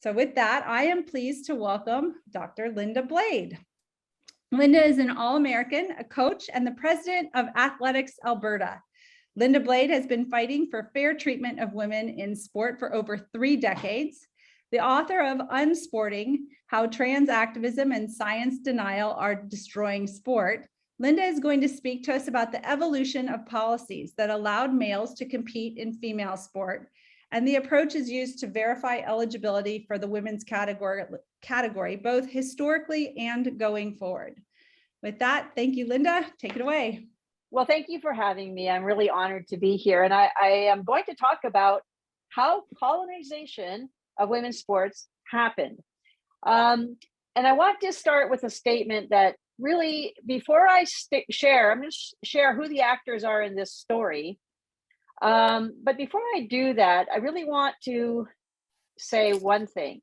So with that, I am pleased to welcome Dr. Linda Blade. Linda is an All-American, a coach, and the President of Athletics Alberta. Linda Blade has been fighting for fair treatment of women in sport for over 3 decades. The author of Unsporting: How Trans Activism and Science Denial Are Destroying Sport, Linda is going to speak to us about the evolution of policies that allowed males to compete in female sport and the approaches used to verify eligibility for the women's category, both historically and going forward. With that, thank you, Linda. Take it away. Well, thank you for having me. I'm really honored to be here. And I am going to talk about how colonization of women's sports happened. And I want to start with a statement that really, before I share, I'm going to share who the actors are in this story. But before I do that, I really want to say one thing,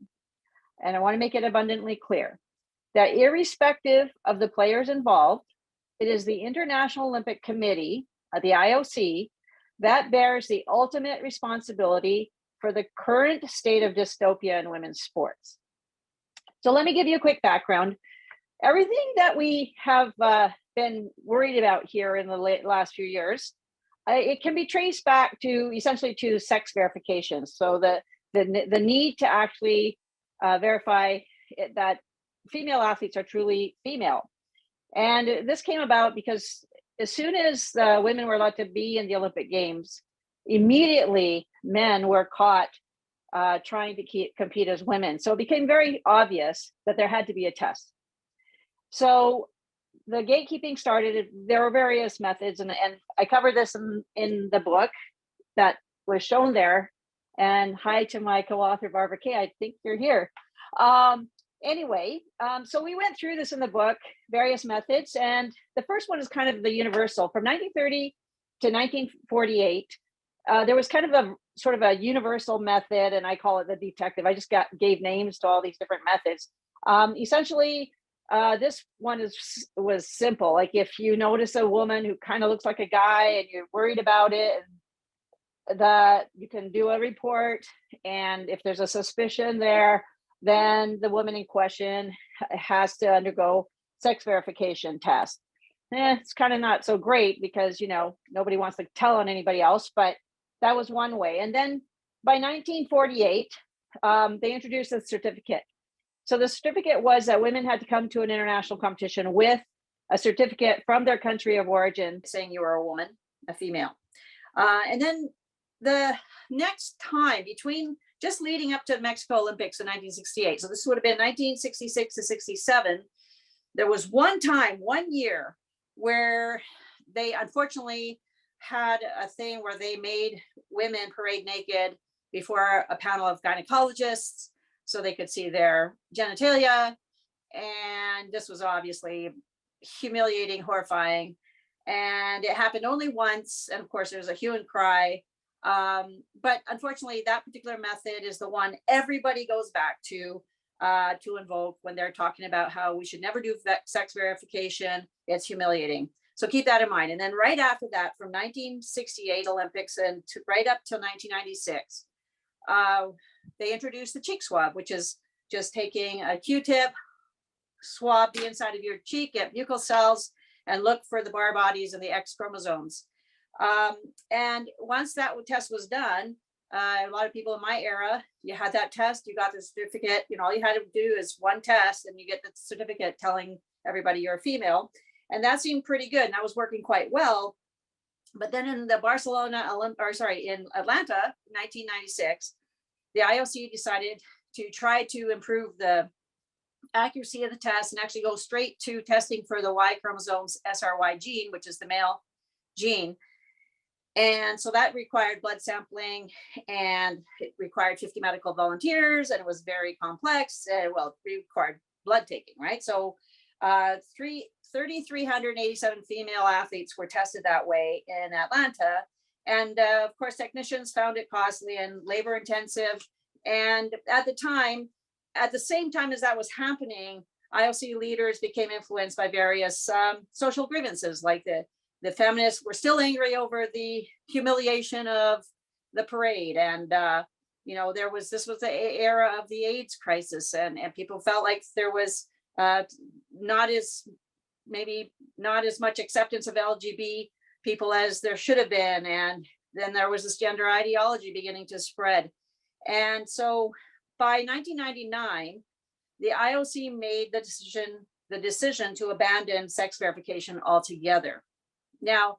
and I want to make it abundantly clear that irrespective of the players involved, it is the International Olympic Committee, the IOC, that bears the ultimate responsibility for the current state of dystopia in women's sports. So let me give you a quick background. Everything that we have been worried about here in the last few years, it can be traced back to essentially to sex verification. So the need to actually verify that female athletes are truly female. And this came about because as soon as women were allowed to be in the Olympic Games, immediately men were caught trying to compete as women. So it became very obvious that there had to be a test. So the gatekeeping started. There were various methods, and I covered this in the book that was shown there. And hi to my co-author, Barbara Kay. I think you're here. Anyway, so we went through this in the book, various methods. And the first one is kind of the universal. From 1930 to 1948, there was kind of a sort of a universal method, and I call it the detective. I just gave names to all these different methods. Essentially, this one was simple. Like if you notice a woman who kind of looks like a guy and you're worried about it, that you can do a report. And if there's a suspicion there, then the woman in question has to undergo sex verification test. It's kind of not so great because, you know, nobody wants to tell on anybody else, but that was one way. And then by 1948, they introduced a certificate. So the certificate was that women had to come to an international competition with a certificate from their country of origin saying you were a woman, a female. And then the next time between just leading up to the Mexico Olympics in 1968, so this would have been 1966 to 67, there was one year where they unfortunately had a thing where they made women parade naked before a panel of gynecologists so they could see their genitalia. And this was obviously humiliating, horrifying. And it happened only once. And of course, there was a hue and cry. But unfortunately, that particular method is the one everybody goes back to invoke when they're talking about how we should never do sex verification. It's humiliating. So keep that in mind. And then right after that, from 1968 Olympics and right up till 1996, they introduced the cheek swab, which is just taking a Q-tip, swab the inside of your cheek, get buccal cells, and look for the Barr bodies and the X chromosomes. And once that test was done, a lot of people in my era, you had that test, you got the certificate, you know, all you had to do is one test and you get the certificate telling everybody you're a female. And that seemed pretty good. And that was working quite well. But then in the in Atlanta, 1996, the IOC decided to try to improve the accuracy of the test and actually go straight to testing for the Y chromosomes SRY gene, which is the male gene. And so that required blood sampling, and it required 50 medical volunteers, and it was very complex. It required blood taking, right? So 3,387 female athletes were tested that way in Atlanta. And of course, technicians found it costly and labor intensive. And at the same time as that was happening, IOC leaders became influenced by various social grievances, like the feminists were still angry over the humiliation of the parade, and this was the era of the AIDS crisis, and people felt like there was not as much acceptance of LGBT people as there should have been. And then there was this gender ideology beginning to spread. And so by 1999, the IOC made the decision to abandon sex verification altogether. Now,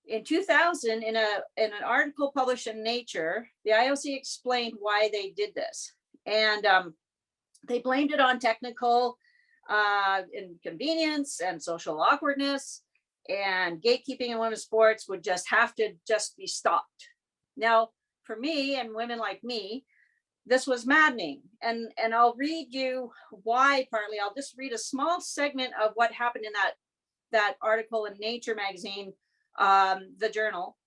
in 2000, in an article published in Nature, the IOC explained why they did this. And they blamed it on technical inconvenience and social awkwardness, and gatekeeping in women's sports would just have to be stopped. Now, for me and women like me, this was maddening. And I'll read you why partly. I'll just read a small segment of what happened in that article in Nature magazine, the journal.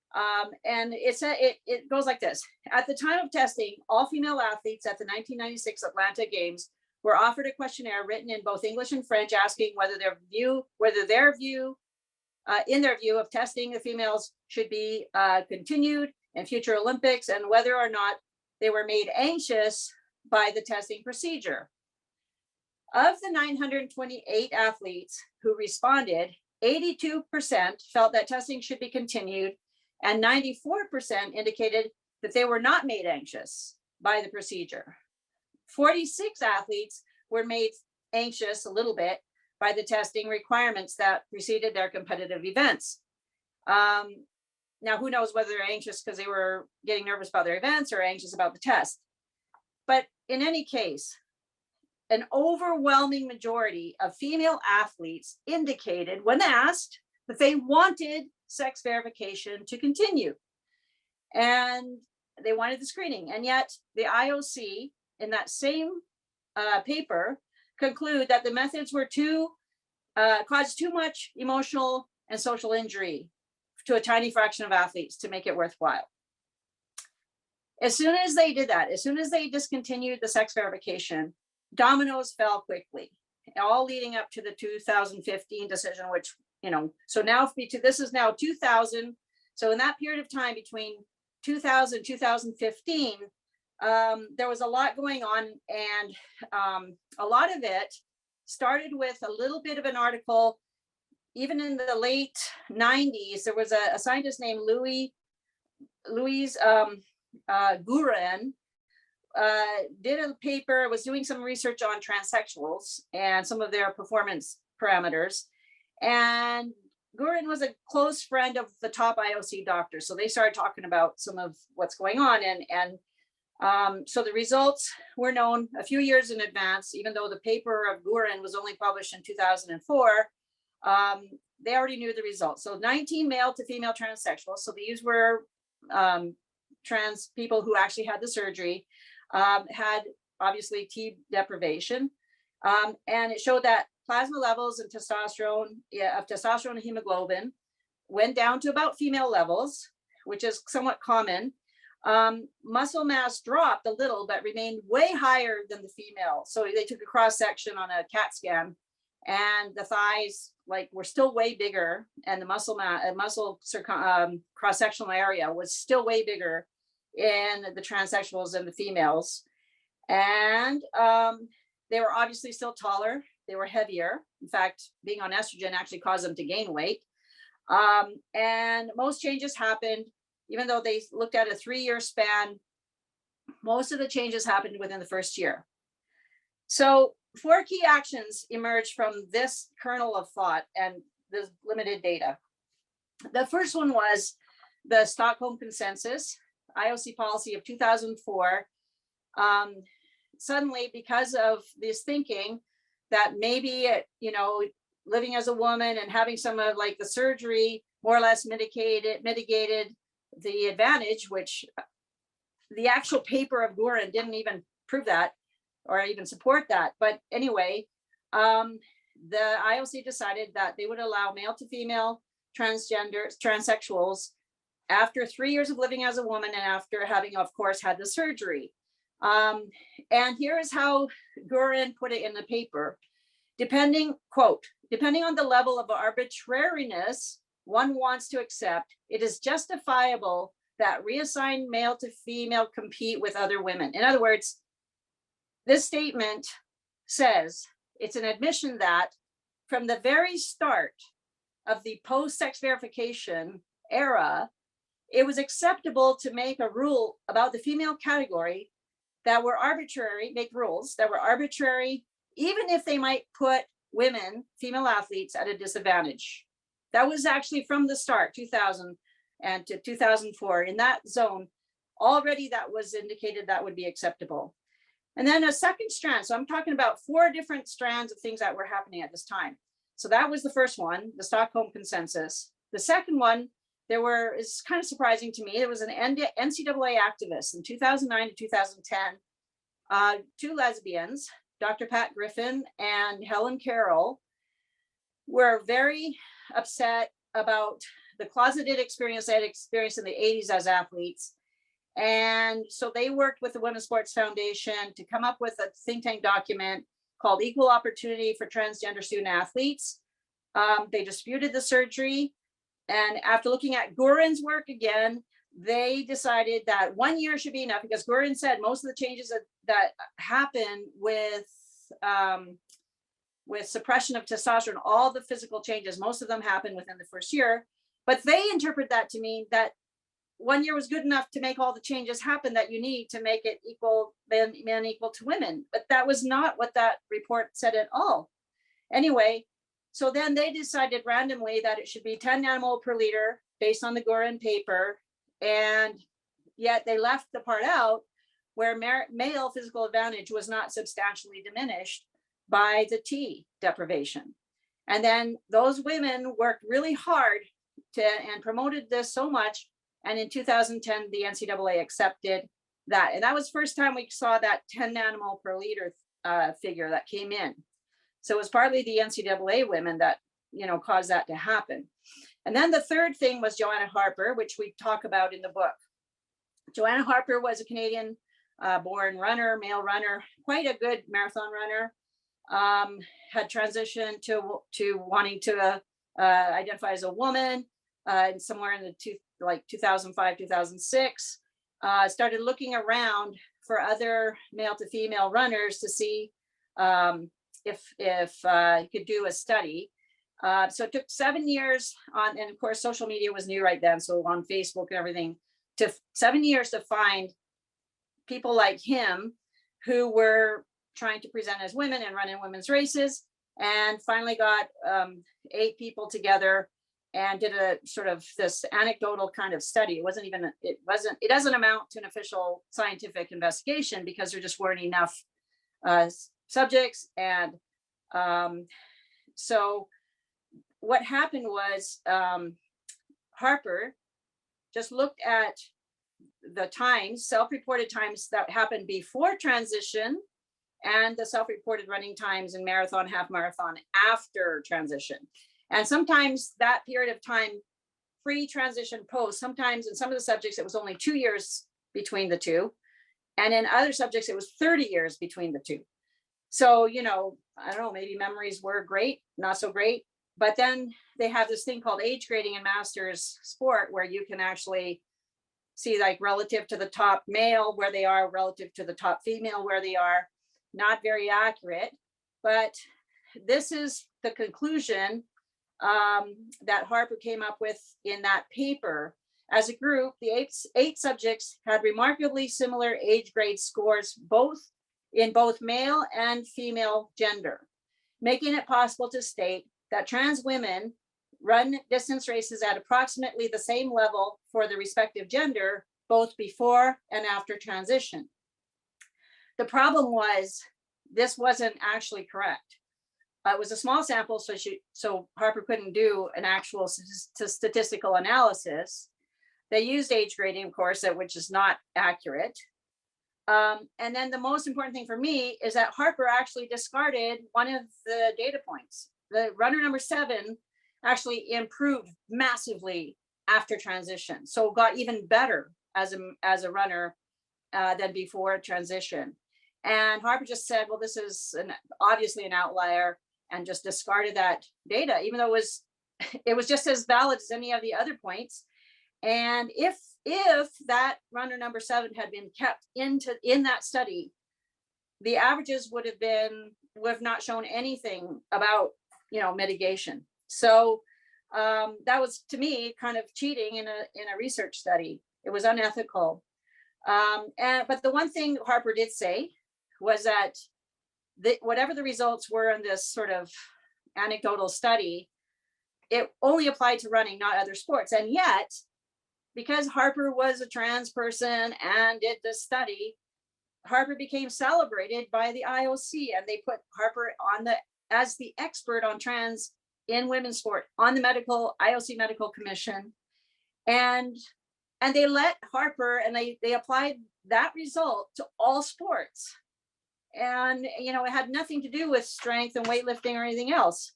And it goes like this. At the time of testing, all female athletes at the 1996 Atlanta Games were offered a questionnaire written in both English and French, asking whether in their view of testing the females should be continued in future Olympics, and whether or not they were made anxious by the testing procedure. Of the 928 athletes who responded, 82% felt that testing should be continued, and 94% indicated that they were not made anxious by the procedure. 46 athletes were made anxious a little bit by the testing requirements that preceded their competitive events. Now, who knows whether they're anxious because they were getting nervous about their events or anxious about the test. But in any case, an overwhelming majority of female athletes indicated when asked that they wanted sex verification to continue. And they wanted the screening. And yet the IOC in that same paper conclude that the methods were caused too much emotional and social injury to a tiny fraction of athletes to make it worthwhile. As soon as they did that, as soon as they discontinued the sex verification, dominoes fell quickly, all leading up to the 2015 decision, which, so now this is now 2000. So in that period of time between 2000 and 2015, there was a lot going on, and a lot of it started with a little bit of an article. Even in the late 90s, there was a scientist named Louise Guren, did a paper, was doing some research on transsexuals and some of their performance parameters. And Guren was a close friend of the top IOC doctors. So they started talking about some of what's going on. And so the results were known a few years in advance, even though the paper of Guren was only published in 2004. They already knew the results. So 19 male to female transsexuals. So these were trans people who actually had the surgery, had obviously T deprivation. And it showed that plasma levels and testosterone and hemoglobin went down to about female levels, which is somewhat common. Muscle mass dropped a little, but remained way higher than the female. So they took a cross section on a CAT scan, and the thighs were still way bigger, and the muscle cross-sectional area was still way bigger in the transsexuals than the females. And they were obviously still taller. They were heavier. In fact, being on estrogen actually caused them to gain weight. And most changes happened, even though they looked at a 3-year span, most of the changes happened within the first year. So 4 key actions emerged from this kernel of thought and the limited data. The first one was the Stockholm Consensus, IOC policy of 2004. Suddenly, because of this thinking that maybe, living as a woman and having some of the surgery more or less mitigated the advantage, which the actual paper of Guren didn't even prove that or even support that. But anyway, the IOC decided that they would allow male to female transsexuals after 3 years of living as a woman and after having, of course, had the surgery. And here is how Guren put it in the paper. Depending on the level of arbitrariness one wants to accept, it is justifiable that reassigned male to female compete with other women. In other words, this statement says it's an admission that from the very start of the post-sex verification era, it was acceptable to make a rule about the female category that were arbitrary, make rules that were arbitrary, even if they might put women, female athletes, at a disadvantage. That was actually from the start, 2000 and to 2004, in that zone, already that was indicated that would be acceptable. And then a second strand, so I'm talking about 4 different strands of things that were happening at this time. So that was the first one, the Stockholm Consensus. The second one, it's kind of surprising to me, it was an NCAA activist in 2009 to 2010, 2 lesbians, Dr. Pat Griffin and Helen Carroll, were very upset about the closeted experience they had experienced in the 80s as athletes. And so they worked with the Women's Sports Foundation to come up with a think tank document called Equal Opportunity for Transgender Student Athletes. They disputed the surgery. And after looking at Gurin's work again, they decided that 1 year should be enough, because Gurin said most of the changes that happen with suppression of testosterone, all the physical changes, most of them happen within the first year. But they interpret that to mean that 1 year was good enough to make all the changes happen that you need to make it equal, men equal to women. But that was not what that report said at all. Anyway, so then they decided randomly that it should be 10 nanomole per liter based on the Gurin paper. And yet they left the part out where male physical advantage was not substantially diminished by the T deprivation. And then those women worked really hard and promoted this so much. And in 2010, the NCAA accepted that. And that was the first time we saw that 10 nanomole per liter figure that came in. So it was partly the NCAA women that, caused that to happen. And then the third thing was Joanna Harper, which we talk about in the book. Joanna Harper was a Canadian born runner, male runner, quite a good marathon runner, had transitioned to wanting to identify as a woman somewhere in the 2005, 2006, started looking around for other male to female runners to see if you could do a study. So it took 7 years and of course, social media was new right then. So on Facebook and everything, 7 years to find people like him who were trying to present as women and run in women's races, and finally got 8 people together and did a sort of this anecdotal kind of study. It doesn't amount to an official scientific investigation because there just weren't enough subjects. And so what happened was Harper just looked at the times, self-reported times that happened before transition and the self-reported running times in marathon, half marathon after transition. And sometimes that period of time, pre-transition, post, sometimes in some of the subjects, it was only 2 years between the two. And in other subjects, it was 30 years between the two. So, I don't know, maybe memories were great, not so great. But then they have this thing called age grading in masters sport, where you can actually see like relative to the top male where they are, relative to the top female where they are. Not very accurate, but this is the conclusion that Harper came up with in that paper. As a group, the eight subjects had remarkably similar age grade scores, in both male and female gender, making it possible to state that trans women run distance races at approximately the same level for the respective gender, both before and after transition. The problem was this wasn't actually correct. It was a small sample, so Harper couldn't do an actual statistical analysis. They used age grading, of course, which is not accurate. And then the most important thing for me is that Harper actually discarded one of the data points. The runner number 7 actually improved massively after transition, so got even better as a runner than before transition. And Harper just said, well, this is obviously an outlier, and just discarded that data, even though it was just as valid as any of the other points. And if if that runner number 7 had been kept in that study, the averages would have not shown anything about, mitigation. So that was, to me, kind of cheating in a research study. It was unethical. But the one thing Harper did say was that whatever the results were in this sort of anecdotal study, it only applied to running, not other sports. And yet, because Harper was a trans person and did this study, Harper became celebrated by the IOC, and they put Harper as the expert on trans in women's sport on the IOC medical commission. And they let Harper, and they applied that result to all sports. And, it had nothing to do with strength and weightlifting or anything else.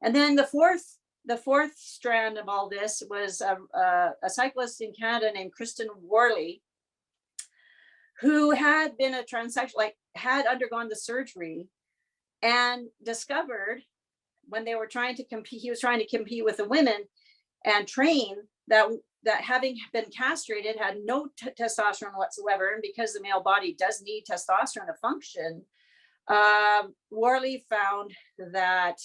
And then the fourth strand of all this was a cyclist in Canada named Kristen Worley, who had been a transsexual, had undergone the surgery, and discovered when they were trying to compete, he was trying to compete with the women and train, that having been castrated, had no testosterone whatsoever. And because the male body does need testosterone to function, Worley found that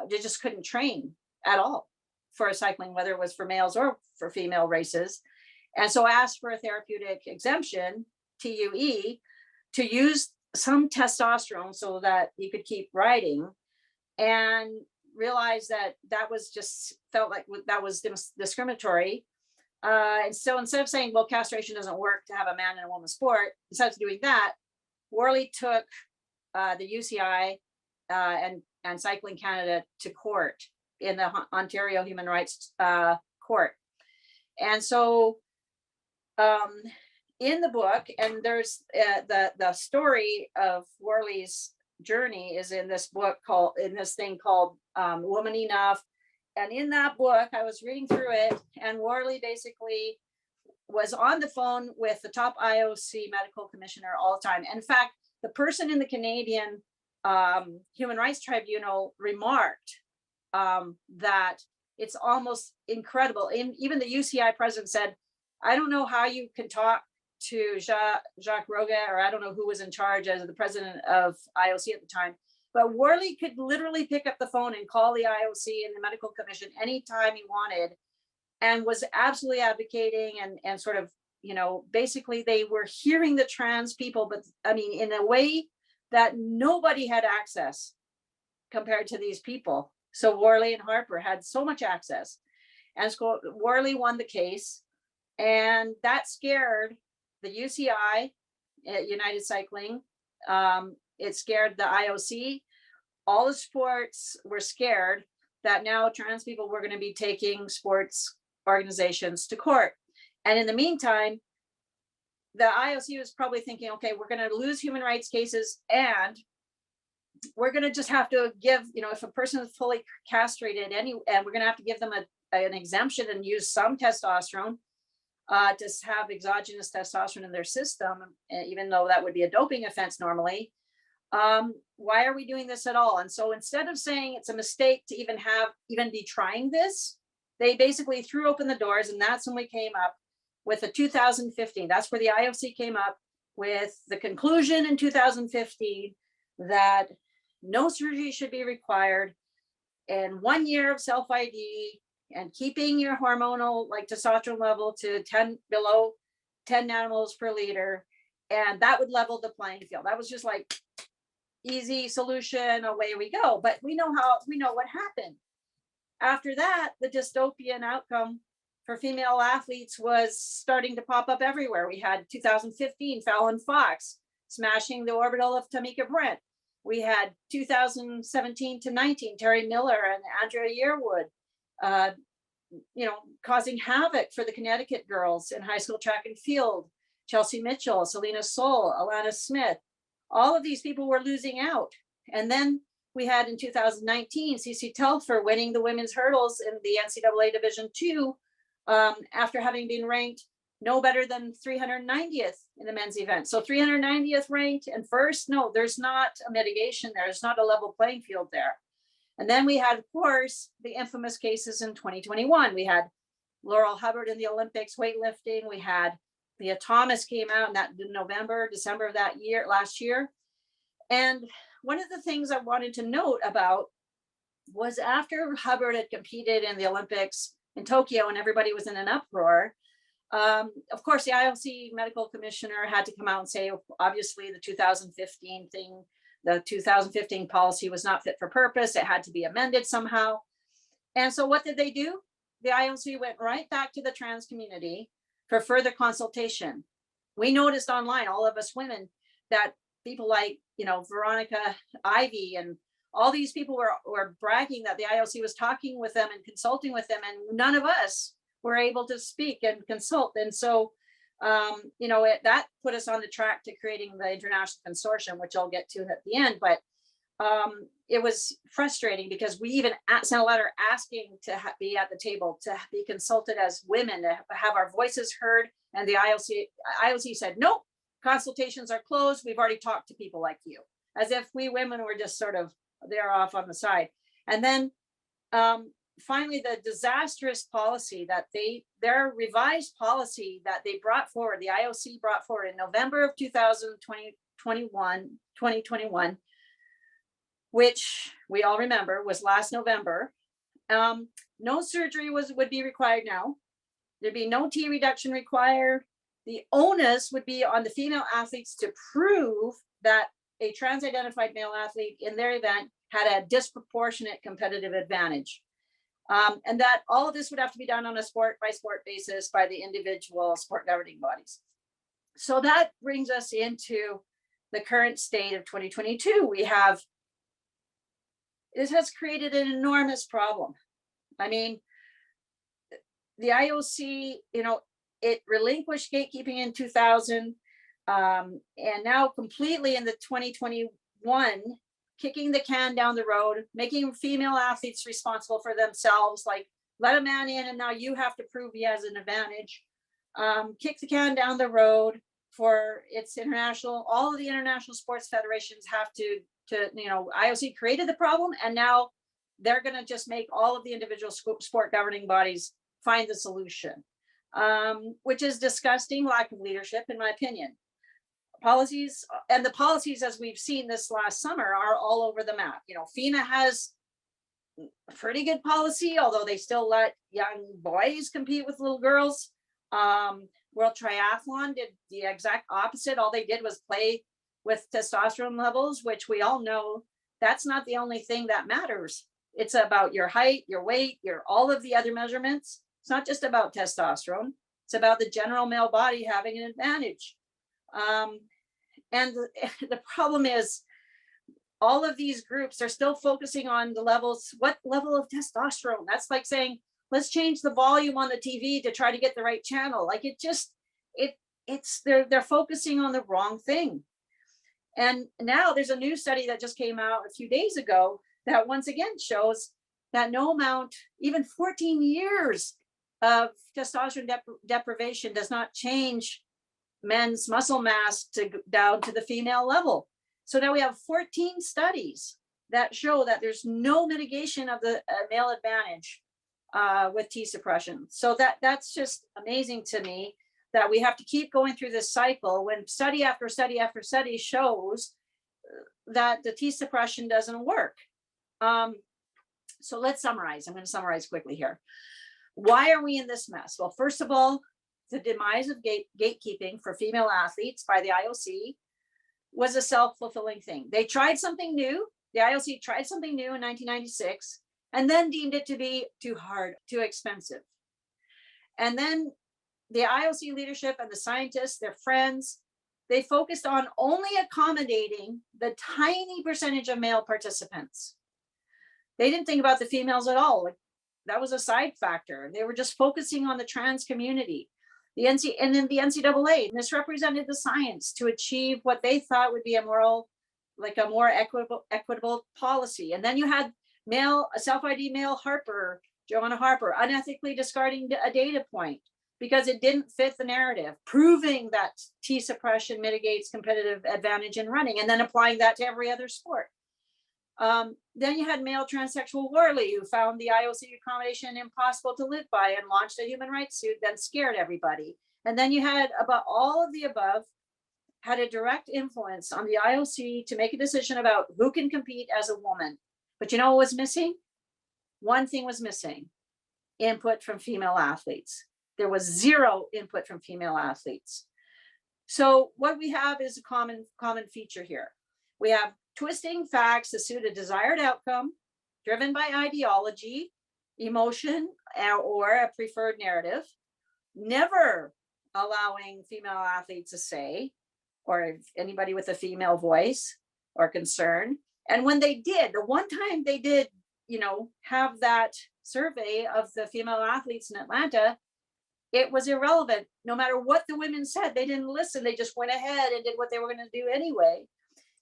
they just couldn't train at all for cycling, whether it was for males or for female races. And so asked for a therapeutic exemption, TUE, to use some testosterone so that he could keep riding, and realized that was just felt like that was discriminatory. And so instead of saying, well, castration doesn't work to have a man and a woman sport, instead of doing that, Worley took the UCI and Cycling Canada to court in the Ontario Human Rights Court. And so in the book, and there's the story of Worley's journey is in this book called Woman Enough. And in that book, I was reading through it, and Worley basically was on the phone with the top IOC medical commissioner all the time. In fact, the person in the Canadian Human Rights Tribunal remarked that it's almost incredible. Even the UCI president said, I don't know how you can talk to Jacques Roget, or I don't know who was in charge as the president of IOC at the time, but Worley could literally pick up the phone and call the IOC and the medical commission anytime he wanted, and was absolutely advocating and sort of, basically they were hearing the trans people, but I mean, in a way that nobody had access compared to these people. So Worley and Harper had so much access, and so Worley won the case, and that scared the UCI, United Cycling. It scared the IOC. All the sports were scared that now trans people were going to be taking sports organizations to court. And in the meantime, the IOC was probably thinking, okay, we're going to lose human rights cases, and we're going to just have to give, if a person is fully castrated, and we're going to have to give them an exemption and use some testosterone to have exogenous testosterone in their system, even though that would be a doping offense normally. Why are we doing this at all? And so instead of saying it's a mistake to even be trying this, they basically threw open the doors. And that's when we came up with the 2015. That's where the IOC came up with the conclusion in 2015 that no surgery should be required, and 1 year of self-ID, and keeping your hormonal testosterone level to below 10 nanomoles per liter, and that would level the playing field. That was just easy solution, away we go. But we know what happened. After that, the dystopian outcome for female athletes was starting to pop up everywhere. We had 2015, Fallon Fox smashing the orbital of Tamika Brent. We had 2017 to 19, Terry Miller and Andrea Yearwood, causing havoc for the Connecticut girls in high school track and field. Chelsea Mitchell, Selena Soul, Alana Smith, all of these people were losing out. And then we had in 2019, Cece Telfer winning the women's hurdles in the NCAA Division II after having been ranked no better than 390th in the men's event. So 390th ranked and first, no, there's not a mitigation there. There's not a level playing field there. And then we had, of course, the infamous cases in 2021. We had Laurel Hubbard in the Olympics, weightlifting. We had Leah Thomas came out in that November, December of that year, last year. And one of the things I wanted to note about was after Hubbard had competed in the Olympics in Tokyo and everybody was in an uproar, of course, the IOC medical commissioner had to come out and say, obviously, the 2015 thing, the 2015 policy was not fit for purpose. It had to be amended somehow. And so what did they do? The IOC went right back to the trans community for further consultation. We noticed online, all of us women, that people like, Veronica Ivy and all these people were bragging that the IOC was talking with them and consulting with them, and none of us were able to speak and consult. And so, that put us on the track to creating the International Consortium, which I'll get to at the end. But it was frustrating because we even sent a letter asking to be at the table, to be consulted as women, to have our voices heard. And the IOC said, nope, consultations are closed. We've already talked to people like you, as if we women were just sort of there off on the side. And then finally, the disastrous policy that their revised policy that they brought forward, the IOC brought forward in November of 2021, which we all remember was last November. No surgery would be required now. There'd be no T reduction required. The onus would be on the female athletes to prove that a trans-identified male athlete in their event had a disproportionate competitive advantage. And that all of this would have to be done on a sport by sport basis by the individual sport governing bodies. So that brings us into the current state of 2022. This has created an enormous problem. I mean, the IOC, it relinquished gatekeeping in 2000, and now completely in the 2021, kicking the can down the road, making female athletes responsible for themselves, like let a man in and now you have to prove he has an advantage. Kick the can down the road for its all of the international sports federations have to IOC created the problem, and now they're going to just make all of the individual sport governing bodies find the solution, which is disgusting lack of leadership, in my opinion. Policies, and the policies, as we've seen this last summer, are all over the map. FINA has a pretty good policy, although they still let young boys compete with little girls. World Triathlon did the exact opposite. All they did was play with testosterone levels, which we all know that's not the only thing that matters. It's about your height, your weight, all of the other measurements. It's not just about testosterone. It's about the general male body having an advantage. And the problem is all of these groups are still focusing on the levels, what level of testosterone? That's like saying, let's change the volume on the TV to try to get the right channel. Like they're focusing on the wrong thing. And now there's a new study that just came out a few days ago that once again shows that no amount, even 14 years of testosterone deprivation does not change men's muscle mass down to the female level. So now we have 14 studies that show that there's no mitigation of the male advantage with T suppression. So that's just amazing to me that we have to keep going through this cycle when study after study after study shows that the T suppression doesn't work. So let's summarize. I'm going to summarize quickly here. Why are we in this mess? Well, first of all, the demise of gatekeeping for female athletes by the IOC was a self-fulfilling thing. They tried something new. The IOC tried something new in 1996 and then deemed it to be too hard, too expensive. And then the IOC leadership and the scientists, their friends, they focused on only accommodating the tiny percentage of male participants. They didn't think about the females at all. Like, that was a side factor. They were just focusing on the trans community. And then the NCAA misrepresented the science to achieve what they thought would be a more equitable policy. And then you had a self-ID male Joanna Harper, unethically discarding a data point because it didn't fit the narrative, proving that T suppression mitigates competitive advantage in running, and then applying that to every other sport. Then you had male transsexual Worley, who found the IOC accommodation impossible to live by and launched a human rights suit, then scared everybody. And then you had about all of the above had a direct influence on the IOC to make a decision about who can compete as a woman. But you know what was missing? One thing was missing: input from female athletes. There was zero input from female athletes. So what we have is a common feature here. We have twisting facts to suit a desired outcome, driven by ideology, emotion, or a preferred narrative, never allowing female athletes to say, or anybody with a female voice or concern. And when they did, the one time they did, have that survey of the female athletes in Atlanta, it was irrelevant. No matter what the women said, they didn't listen. They just went ahead and did what they were going to do anyway.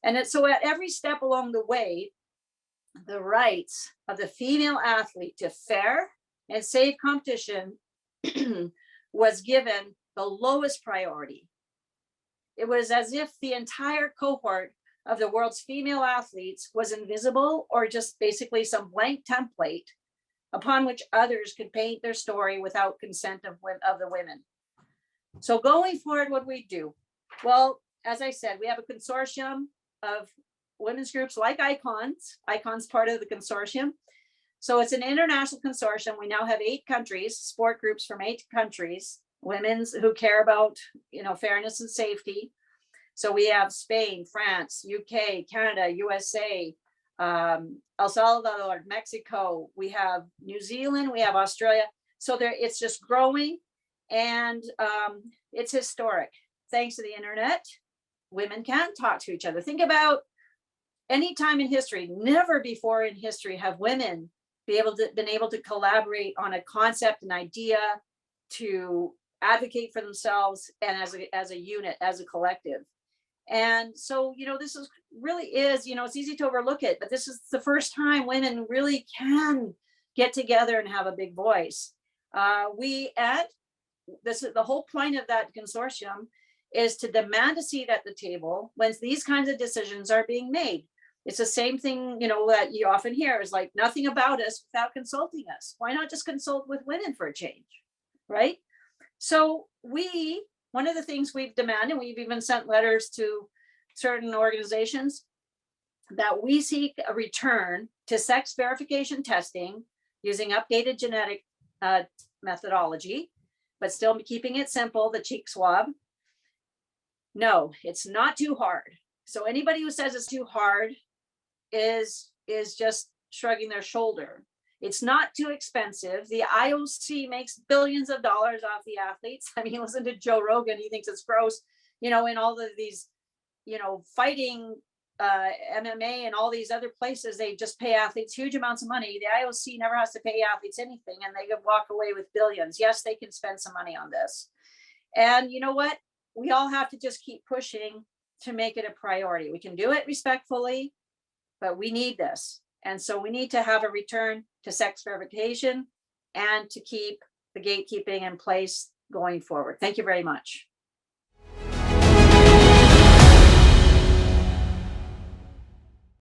And so at every step along the way, the rights of the female athlete to fair and safe competition was given the lowest priority. It was as if the entire cohort of the world's female athletes was invisible, or just basically some blank template upon which others could paint their story without consent of the women. So going forward, what we do? Well, as I said, we have a consortium of women's groups like Icons. Icons part of the consortium. So it's an international consortium. We now have 8 countries, sport groups from 8 countries, women's who care about, fairness and safety. So we have Spain, France, UK, Canada, USA, El Salvador, Mexico. We have New Zealand. We have Australia. So it's just growing, and it's historic. Thanks to the internet, women can talk to each other. Think about any time in history. Never before in history have women been able to collaborate on a concept, an idea, to advocate for themselves, and as a unit, as a collective. And so, this is really is, it's easy to overlook it, but this is the first time women really can get together and have a big voice. This is the whole point of that consortium, is to demand a seat at the table when these kinds of decisions are being made. It's the same thing, that you often hear is like, nothing about us without consulting us. Why not just consult with women for a change, right? So one of the things we've demanded, we've even sent letters to certain organizations, that we seek a return to sex verification testing using updated genetic methodology, but still keeping it simple, the cheek swab. No, it's not too hard. So anybody who says it's too hard is just shrugging their shoulder. It's not too expensive. The IOC makes billions of dollars off the athletes. I mean, listen to Joe Rogan. He thinks it's gross, in all of these, fighting MMA and all these other places. They just pay athletes huge amounts of money. The IOC never has to pay athletes anything, and they could walk away with billions. Yes, they can spend some money on this. And you know what? We all have to just keep pushing to make it a priority. We can do it respectfully, but we need this. And so we need to have a return to sex verification and to keep the gatekeeping in place going forward. Thank you very much.